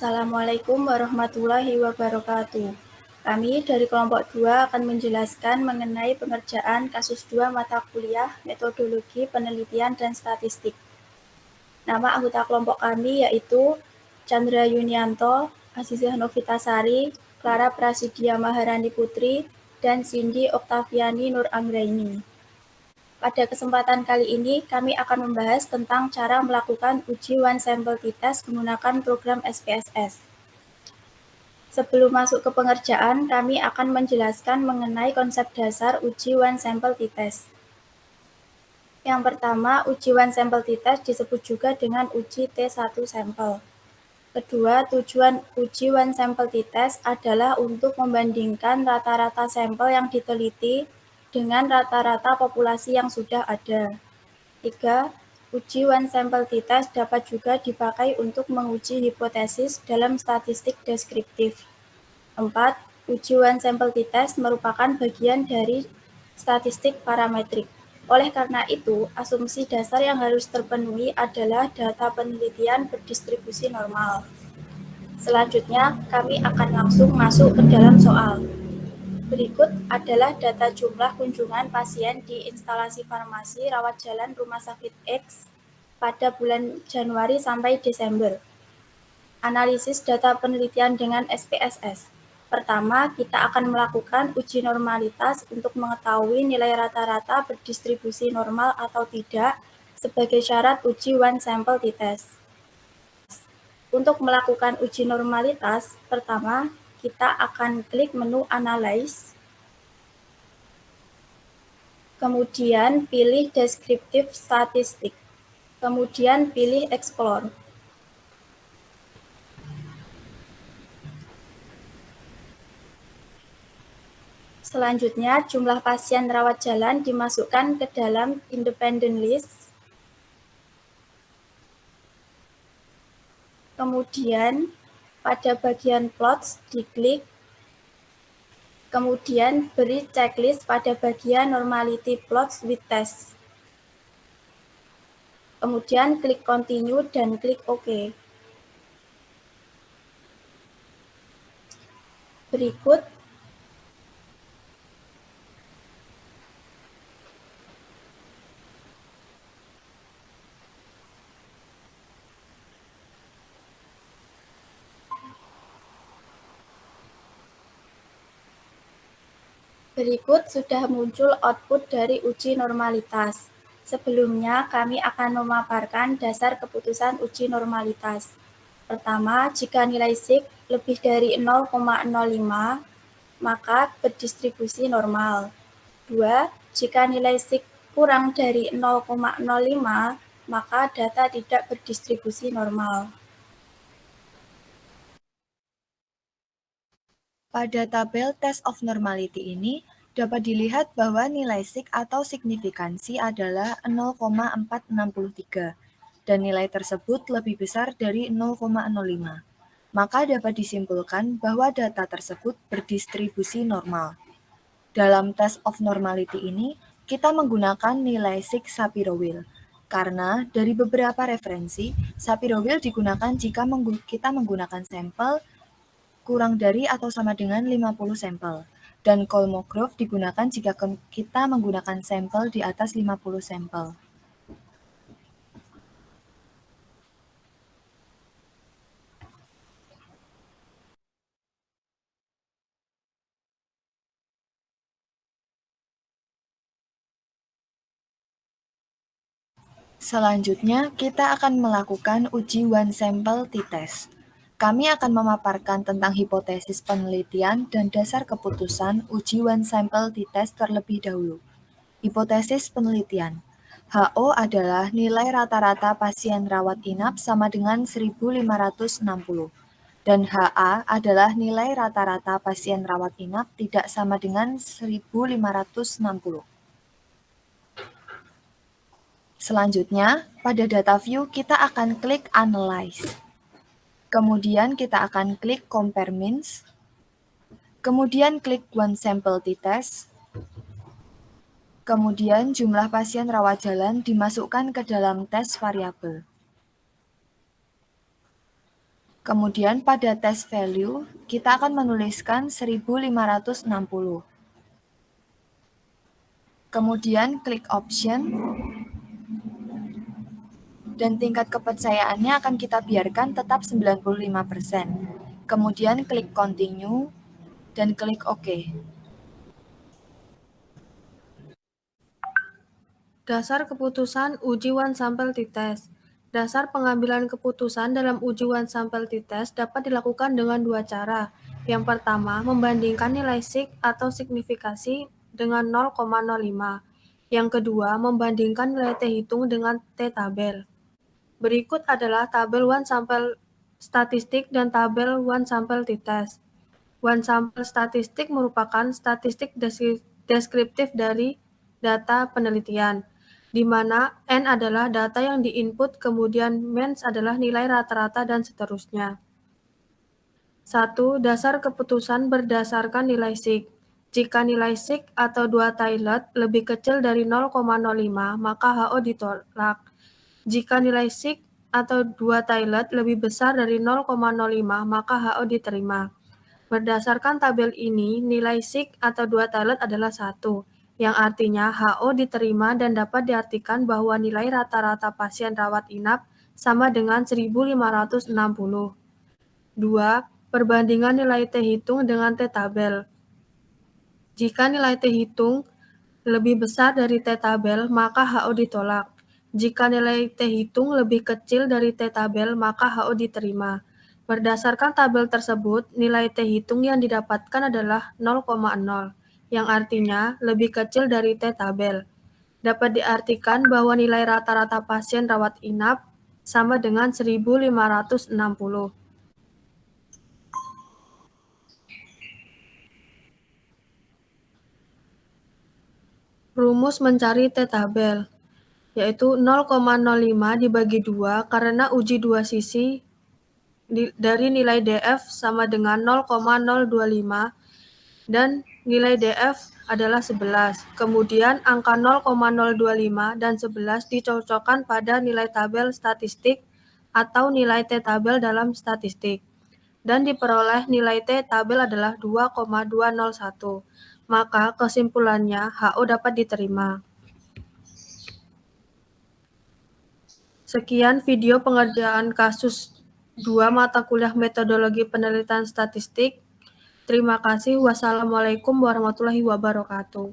Assalamualaikum warahmatullahi wabarakatuh. Kami dari kelompok 2 akan menjelaskan mengenai pengerjaan kasus 2 mata kuliah Metodologi Penelitian dan Statistik. Nama anggota kelompok kami yaitu Chandra Yunianto, Azizah Novitasari, Clara Prasidya Maharani Putri, dan Cindy Oktaviani Nur Anggraini. Pada kesempatan kali ini, kami akan membahas tentang cara melakukan uji one sample t-test menggunakan program SPSS. Sebelum masuk ke pengerjaan, kami akan menjelaskan mengenai konsep dasar uji one sample t-test. Yang pertama, uji one sample t-test disebut juga dengan uji T1 sampel. Kedua, tujuan uji one sample t-test adalah untuk membandingkan rata-rata sampel yang diteliti dengan rata-rata populasi yang sudah ada. 3. Uji one sample t-test dapat juga dipakai untuk menguji hipotesis dalam statistik deskriptif. 4. Uji one sample t-test merupakan bagian dari statistik parametrik. Oleh karena itu, asumsi dasar yang harus terpenuhi adalah data penelitian berdistribusi normal. Selanjutnya, kami akan langsung masuk ke dalam soal. Berikut adalah data jumlah kunjungan pasien di instalasi farmasi rawat jalan Rumah Sakit X pada bulan Januari sampai Desember. Analisis data penelitian dengan SPSS. Pertama, kita akan melakukan uji normalitas untuk mengetahui nilai rata-rata berdistribusi normal atau tidak sebagai syarat uji one sample t-test. Untuk melakukan uji normalitas, pertama, kita akan klik menu Analyze, kemudian pilih Descriptive Statistic, kemudian pilih Explore. Selanjutnya, jumlah pasien rawat jalan dimasukkan ke dalam Independent List. Kemudian, pada bagian Plots diklik. Kemudian, beri checklist pada bagian Normality Plots with Test. Kemudian, klik Continue dan klik OK. Berikut sudah muncul output dari uji normalitas. Sebelumnya, kami akan memaparkan dasar keputusan uji normalitas. Pertama, jika nilai sig lebih dari 0,05, maka berdistribusi normal. 2. Jika nilai sig kurang dari 0,05, maka data tidak berdistribusi normal. Pada tabel test of normality ini, dapat dilihat bahwa nilai sig atau signifikansi adalah 0,463 dan nilai tersebut lebih besar dari 0,05. Maka dapat disimpulkan bahwa data tersebut berdistribusi normal. Dalam test of normality ini, kita menggunakan nilai sig Shapiro-Wills. Karena dari beberapa referensi, Shapiro-Wills digunakan jika kita menggunakan sampel kurang dari atau sama dengan 50 sampel. Dan Kolmogorov digunakan jika kita menggunakan sampel di atas 50 sampel. Selanjutnya, kita akan melakukan uji one sample t-test. Kami akan memaparkan tentang hipotesis penelitian dan dasar keputusan uji one sample t-test terlebih dahulu. Hipotesis penelitian. HO adalah nilai rata-rata pasien rawat inap sama dengan 1.560. Dan HA adalah nilai rata-rata pasien rawat inap tidak sama dengan 1.560. Selanjutnya, pada data view kita akan klik Analyze. Kemudian kita akan klik Compare Means. Kemudian klik One Sample t-Test. Kemudian jumlah pasien rawat jalan dimasukkan ke dalam tes variabel. Kemudian pada test value, kita akan menuliskan 1560. Kemudian klik option, dan tingkat kepercayaannya akan kita biarkan tetap 95%. Kemudian klik continue, dan klik OK. Dasar keputusan uji one sample t-test. Dasar pengambilan keputusan dalam uji one sample t-test dapat dilakukan dengan dua cara. Yang pertama, membandingkan nilai sig atau signifikasi dengan 0,05. Yang kedua, membandingkan nilai T hitung dengan T-tabel. Berikut adalah tabel one sample statistik dan tabel one sample t-test. One sample statistik merupakan statistik deskriptif dari data penelitian, di mana N adalah data yang diinput, kemudian MENS adalah nilai rata-rata, dan seterusnya. 1. Dasar keputusan berdasarkan nilai sig. Jika nilai sig atau 2 Taylor lebih kecil dari 0,05, maka HO ditolak. Jika nilai sig atau 2 Taylor lebih besar dari 0,05, maka HO diterima. Berdasarkan tabel ini, nilai sig atau 2 Taylor adalah 1, yang artinya HO diterima dan dapat diartikan bahwa nilai rata-rata pasien rawat inap sama dengan 1560. 2. Perbandingan nilai T hitung dengan T-tabel. Jika nilai T hitung lebih besar dari T-tabel, maka HO ditolak. Jika nilai T hitung lebih kecil dari T-tabel, maka HO diterima. Berdasarkan tabel tersebut, nilai T hitung yang didapatkan adalah 0,0, yang artinya lebih kecil dari T-tabel. Dapat diartikan bahwa nilai rata-rata pasien rawat inap sama dengan 1560. Rumus mencari T-tabel, yaitu 0,05 dibagi 2 karena uji dua sisi dari nilai DF sama dengan 0,025 dan nilai DF adalah 11. Kemudian angka 0,025 dan 11 dicocokkan pada nilai tabel statistik atau nilai T-tabel dalam statistik, dan diperoleh nilai T-tabel adalah 2,201. Maka kesimpulannya HO dapat diterima. Sekian video pengerjaan kasus 2 mata kuliah metodologi penelitian statistik. Terima kasih. Wassalamualaikum warahmatullahi wabarakatuh.